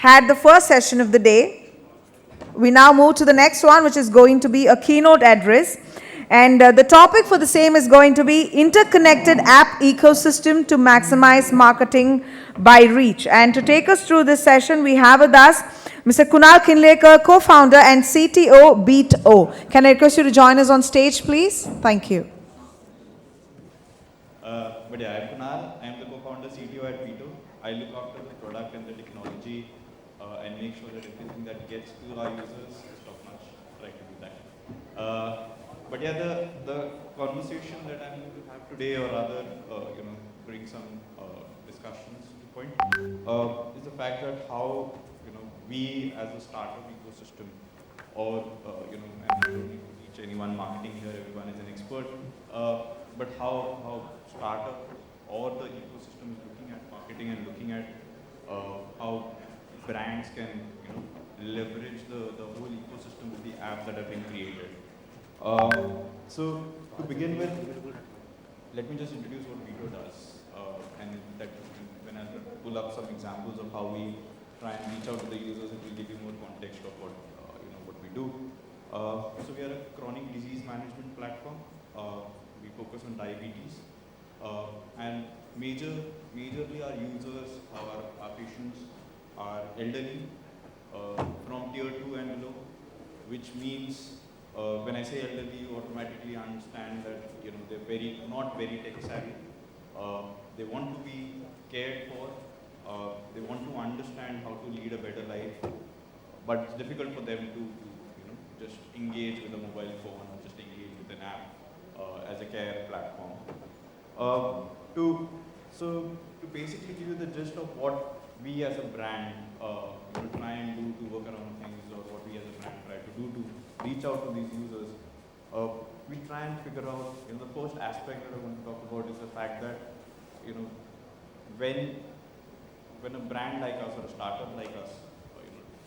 had the first session of the day. We now move to the next one, which is going to be a keynote address. And the topic for the same is going to be interconnected app ecosystem to maximize marketing by reach. And to take us through this session, we have with us Mr. Kunal Kinlekar, co-founder and CTO, Beat.O. Can I request you to join us on stage, please? Thank you. But yeah, I'm Kunal. I'm the co-founder CTO at Beat.O. I look after the product and the technology and make sure that everything that gets to our users is top notch. Try to do that. But yeah, the conversation that I'm going to have today, or rather, bring some discussions to point, is the fact that how we as a startup ecosystem, or and I don't need to teach anyone marketing here. Everyone is an expert. But how startup or the ecosystem is looking at marketing and looking at how brands can leverage the whole ecosystem with the apps that have been created. So to begin with, let me just introduce what Beat.O does, and that when I pull up some examples of how we try and reach out to the users, it will give you more context of what what we do. So we are a chronic disease management platform. We focus on diabetes, and majorly our users, our patients, are elderly, from tier 2 and below, which means when I say elderly, you automatically understand that they're not very tech savvy. They want to be cared for. They want to understand how to lead a better life, but it's difficult for them to just engage with a mobile phone or just engage with an app as a care platform. To basically give you the gist of what we as a brand try and do to work around things, or what we as a brand try to do to reach out to these users, we try and figure out, the first aspect that I want to talk about is the fact that, when a brand like us or a startup like us,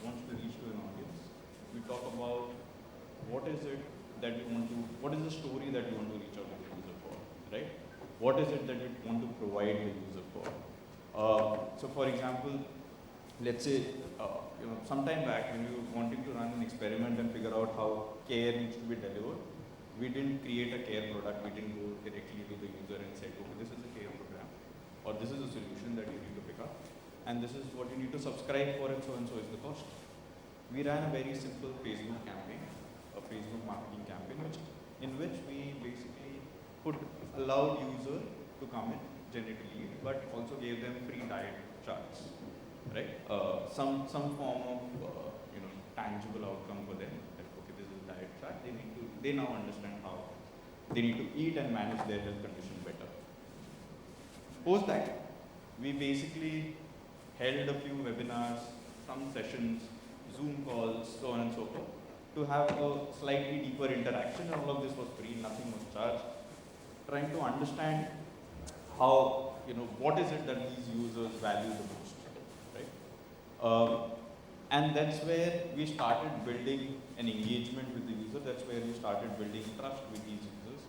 wants to reach to an audience, we talk about what is it that we want to, what is the story that we want to reach out to the user for, right? What is it that we want to provide the user for? So for example, let's say, sometime back when we were wanting to run an experiment and figure out how care needs to be delivered, we didn't create a care product. We didn't go directly to the user and say, okay, this is a care program, or this is a solution that you need to pick up, and this is what you need to subscribe for, and so is the cost. We ran a very simple Facebook campaign, a Facebook marketing campaign, in which we basically allowed user to come in, generate a lead, but also gave them free diet charts. Right? Some form of tangible outcome for them. That, okay, this is a diet chart. They now understand how they need to eat and manage their health condition better. Post that, we basically held a few webinars, some sessions, Zoom calls, so on and so forth, to have a slightly deeper interaction. And all of this was free, nothing was charged. Trying to understand how what is it that these users value the most. And that's where we started building an engagement with the user. That's where we started building trust with these users.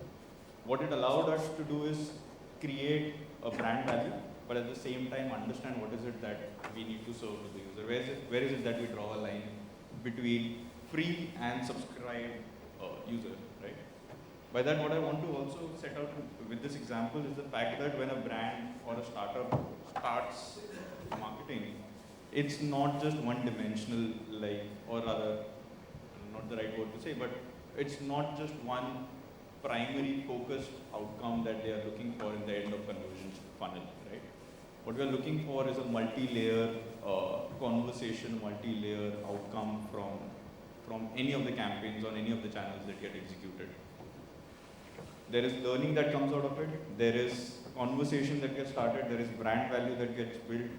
What it allowed us to do is create a brand value, but at the same time understand what is it that we need to serve to the user. Where is it that we draw a line between free and subscribed user, right? By that, what I want to also set out with this example is the fact that when a brand or a startup starts marketing, it's not just one-dimensional, or rather, not the right word to say, but it's not just one primary focused outcome that they are looking for in the end of conversion funnel, right? What we are looking for is a multi-layer conversation, multi-layer outcome from any of the campaigns on any of the channels that get executed. There is learning that comes out of it. There is conversation that gets started. There is brand value that gets built.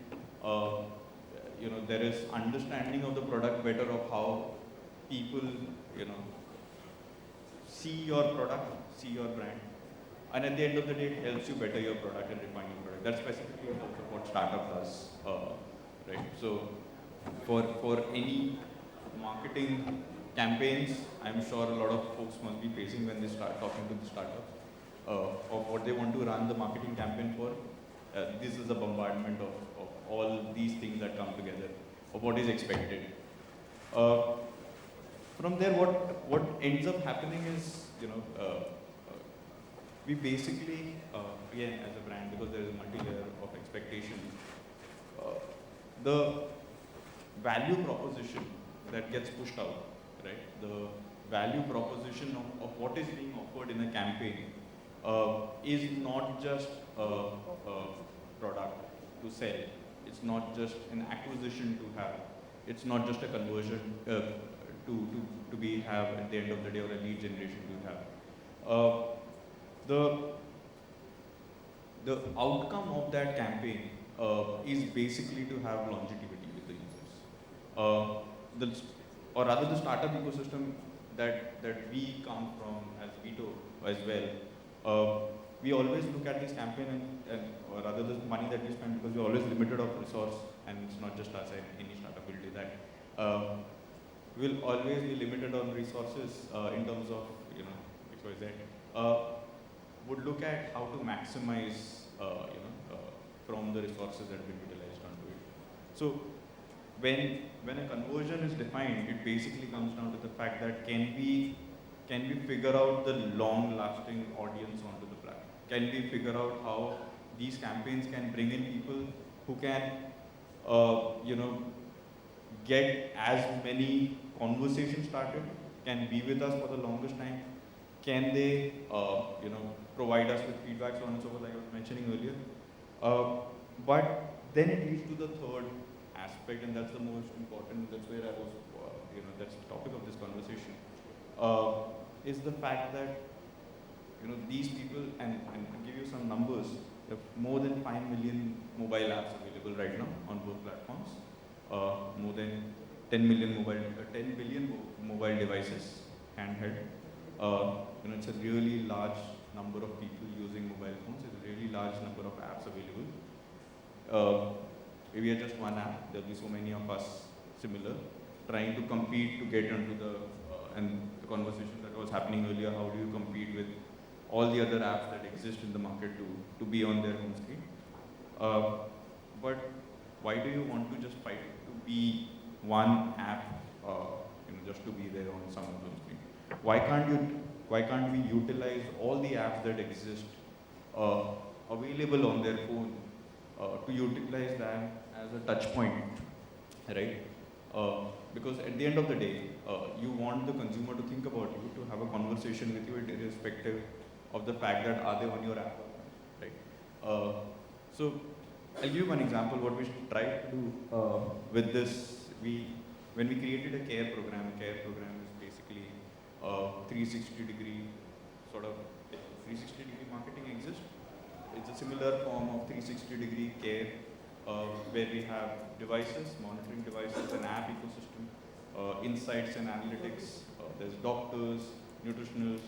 There is understanding of the product better, of how people, see your product, see your brand. And at the end of the day, it helps you better your product and refine your product. That's specifically what startup does, right? So for any marketing campaigns, I'm sure a lot of folks must be facing when they start talking to the startup of what they want to run the marketing campaign for. This is a bombardment of all these things that come together. of what is expected. Uh, from there, what ends up happening is, we basically, again, as a brand, because there is a multi-layer of expectation, uh, the value proposition that gets pushed out, right? The value proposition of what is being offered in a campaign is not just a product to sell. It's not just an acquisition to have. It's not just a conversion to be have at the end of the day, or a lead generation to have. The the outcome of that campaign is basically to have longevity with the users. The, or rather, the startup ecosystem that we come from as Vito as well, we always look at this campaign or rather the money that we spend, because we're always limited of resource, and it's not just us, any startup will do that. We'll always be limited on resources in terms of, XYZ. Would look at how to maximize, from the resources that have been utilized onto it. So when a conversion is defined, it basically comes down to the fact that can we figure out the long-lasting audience onto the platform? Can we figure out how these campaigns can bring in people who can, get as many conversations started, can be with us for the longest time? Can they, provide us with feedback, so on and so forth, like I was mentioning earlier? But then it leads to the third aspect, and that's the most important. That's where I was, that's the topic of this conversation. Is the fact that, these people, and I'll give you some numbers. There are more than 5 million mobile apps available right now on both platforms. More than 10 billion mobile devices handheld. It's a really large number of people using mobile phones. It's a really large number of apps available. We are just one app. There'll be so many of us similar, trying to compete to get into and the conversation that was happening earlier, how do you compete with all the other apps that exist in the market to be on their home screen? But why do you want to just fight to be one app, just to be there on someone's home screen? Why can't we utilize all the apps that exist available on their phone to utilize that as a touch point, right? Because at the end of the day, you want the consumer to think about you, to have a conversation with you, irrespective of the fact that are they on your app, right? So I'll give you one example. What we tried to do with this, when we created a care program is basically 360-degree sort of 360-degree marketing exists. It's a similar form of 360-degree care where we have devices, monitoring devices, an app ecosystem, insights and analytics. There's doctors, nutritionals,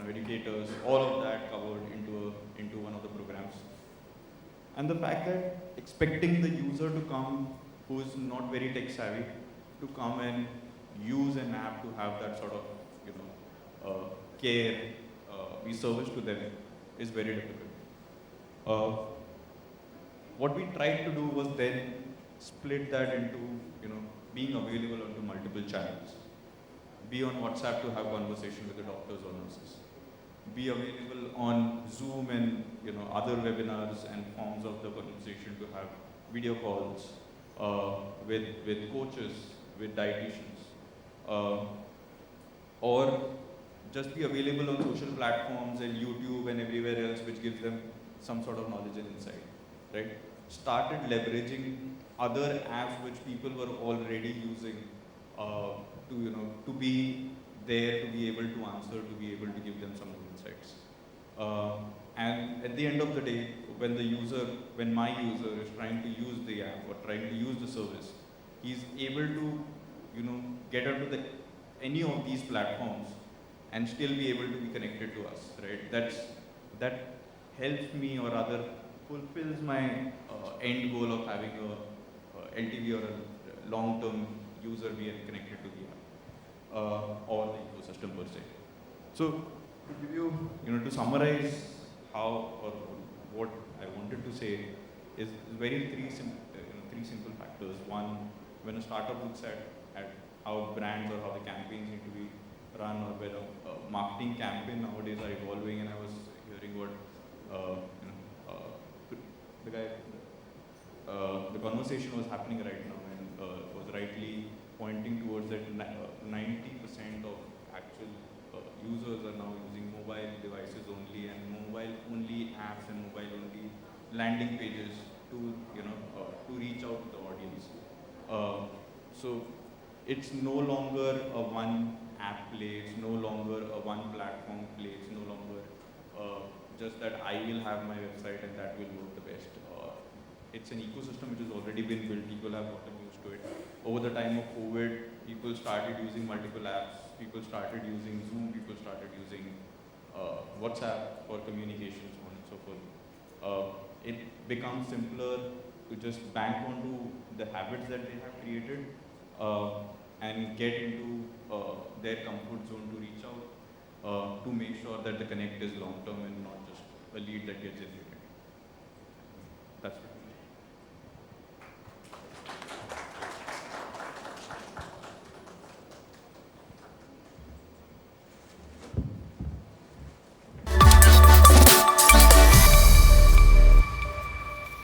educators, all of that covered into one of the programs. And the fact that expecting the user to come who is not very tech savvy to come and use an app to have that sort of care be serviced to them is very difficult. What we tried to do was then split that into being available onto multiple channels. Be on WhatsApp to have conversation with the doctors or nurses. Be available on Zoom and other webinars and forms of the conversation to have video calls with coaches, with dietitians, or just be available on social platforms and YouTube and everywhere else, which gives them some sort of knowledge and insight, right? Started leveraging other apps which people were already using to be there, to be able to answer, to be able to give them some insights. And at the end of the day, when my user is trying to use the app or trying to use the service, he's able to, get onto any of these platforms and still be able to be connected to us, right? That helps me, or rather fulfills my end goal of having a LTV or a long-term user be connected to the app or the ecosystem per se. So to give you, to summarize how or what I wanted to say is three three simple factors. One, when a startup looks at how brands or how the campaigns need to be run, or where a marketing campaign nowadays are evolving, and I was hearing what the guy, the conversation was happening right now, and was rightly pointing towards that 90% of actual users are now using mobile devices only, and mobile only apps and mobile only landing pages to to reach out to the audience. So it's no longer a one app play, it's no longer a one platform play, it's no longer just that I will have my website and that will work the best. It's an ecosystem which has already been built, people have gotten used to it. Over the time of COVID, people started using multiple apps, people started using Zoom, people started using WhatsApp for communication, so on and so forth. It becomes simpler to just bank onto the habits that they have created and get into their comfort zone to reach out to make sure that the connect is long term and not just a lead that gets generated. That's it.